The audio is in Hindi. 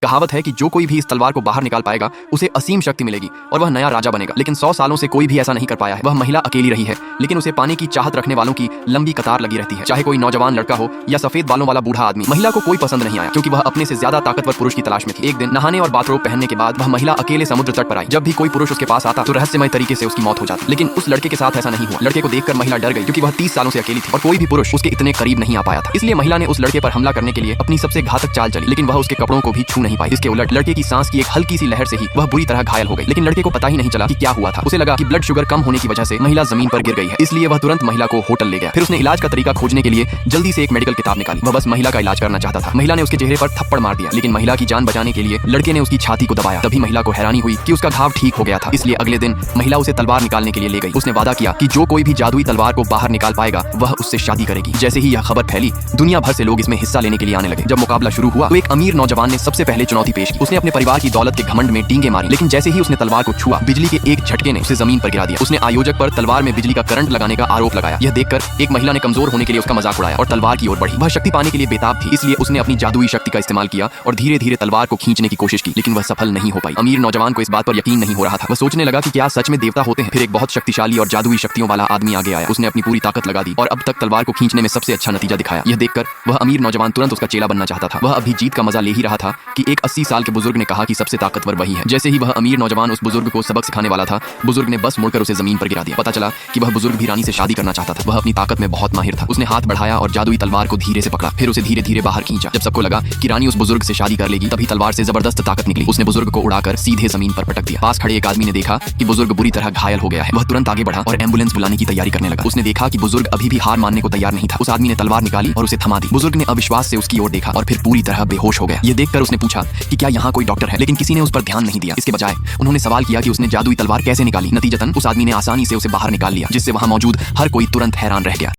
कहावत है कि जो कोई भी इस तलवार को बाहर निकाल पाएगा उसे असीम शक्ति मिलेगी और वह नया राजा बनेगा। लेकिन 100 सालों से कोई भी ऐसा नहीं कर पाया है। वह महिला अकेली रही है, लेकिन उसे पाने की चाहत रखने वालों की लंबी कतार लगी रहती है। चाहे कोई नौजवान लड़का हो या सफेद बालों वाला बूढ़ा आदमी, महिला को कोई पसंद नहीं आया, क्योंकि वह अपने से ज्यादा ताकतवर पुरुष की तलाश में थी। एक दिन नहाने और बाथरोब पहनने के बाद वह महिला अकेले समुद्र तट पर आई। जब भी कोई पुरुष उसके पास आता तो रहस्यमय तरीके से उसकी मौत हो जाती। लेकिन उस लड़के के साथ ऐसा नहीं हुआ। लड़के को देखकर महिला डर गई, क्योंकि वह 30 सालों से अकेली थी और कोई भी पुरुष उसके इतने करीब नहीं आ पाया था। इसलिए महिला ने उस लड़के पर हमला करने के लिए अपनी सबसे घातक चाल चली, लेकिन वह उसके कपड़ों को भी छू नहीं पाई। इसके उलट लड़के की सांस की एक हल्की सी लहर से ही वह बुरी तरह घायल हो गई। लेकिन लड़के को पता ही नहीं चला कि क्या हुआ था। उसे लगा कि ब्लड शुगर कम होने की वजह से महिला जमीन पर गिर गई है, इसलिए वह तुरंत महिला को होटल ले गया। फिर उसने इलाज का तरीका खोजने के लिए जल्दी से एक मेडिकल किताब निकाली। वह बस महिला का इलाज करना चाहता था। महिला ने उसके चेहरे पर थप्पड़ मार दिया, लेकिन महिला की जान बचाने के लिए लड़के ने उसकी छाती को दबाया। तभी महिला को हैरानी हुई कि उसका घाव ठीक हो गया था। इसलिए अगले दिन महिला उसे तलवार निकालने के लिए ले गई। उसने वादा किया कि जो कोई भी जादुई तलवार को बाहर निकाल पाएगा वह उससे शादी करेगी। जैसे ही यह खबर फैली, दुनिया भर से लोग इसमें हिस्सा लेने के लिए आने लगे। जब मुकाबला शुरू हुआ तो एक अमीर नौजवान ने सबसे पहले चुनौती पेश की। उसने अपने परिवार की दौलत के घमंड में डींगे मारी, लेकिन जैसे ही उसने तलवार को छुआ, बिजली के एक झटके ने उसे जमीन पर गिरा दिया। उसने आयोजक पर तलवार में बिजली का करंट लगाने का आरोप लगाया। यह देखकर एक महिला ने कमजोर होने के लिए उसका मजाक उड़ाया और तलवार की ओर बढ़ी। वह शक्ति पाने के लिए बेताब थी, इसलिए उसने अपनी जादुई शक्ति का इस्तेमाल किया और धीरे धीरे तलवार को खींचने की कोशिश की, लेकिन वह सफल नहीं हो पाई। अमीर नौजवान को इस बात पर यकीन नहीं हो रहा था। वह सोचने लगा कि क्या सच में देवता होते हैं। फिर एक बहुत शक्तिशाली और जादुई शक्तियों वाला आदमी आगे आया। उसने अपनी पूरी ताकत लगा दी और अब तक तलवार को खींचने में सबसे अच्छा नतीजा दिखाया। यह देखकर वह अमीर नौजवान तुरंत उसका चेला बनना चाहता था। वह अभी जीत का मजा ले ही रहा था कि एक 80 साल के बुजुर्ग ने कहा कि सबसे ताकतवर वही है। जैसे ही वह अमीर नौजवान उस बुजुर्ग को सबक सिखाने वाला था, बुजुर्ग ने बस मुड़कर उसे जमीन पर गिरा दिया। पता चला कि वह बुजुर्ग भी रानी से शादी करना चाहता था। वह अपनी ताकत में बहुत माहिर था। उसने हाथ बढ़ाया और जादुई तलवार को धीरे से पकड़ा, फिर उसे धीरे धीरे बाहर खींचा। जब सबको लगा कि रानी उस बुजुर्ग से शादी कर लेगी, तभी तलवार से जबरदस्त ताकत निकली। उसने बुजुर्ग को उड़ाकर सीधे जमीन पर पटक दिया। पास खड़े एक आदमी ने देखा कि बुजुर्ग बुरी तरह घायल हो गया है। वह तुरंत आगे बढ़ा और एम्बुलेंस बुलाने की तैयारी करने लगा। उसने देखा कि बुजुर्ग अभी भी हार मानने को तैयार नहीं था। उस आदमी ने तलवार निकाली और उसे थमा दी। बुजुर्ग ने अविश्वास से उसकी ओर देखा और फिर पूरी तरह बेहोश हो गया। ये देखकर उसने पूछा कि क्या यहाँ कोई डॉक्टर है, लेकिन किसी ने उस पर ध्यान नहीं दिया। इसके बजाय उन्होंने सवाल किया कि उसने जादुई तलवार कैसे निकाली। नतीजतन उस आदमी ने आसानी से उसे बाहर निकाल लिया, जिससे वहां मौजूद हर कोई तुरंत हैरान रह गया।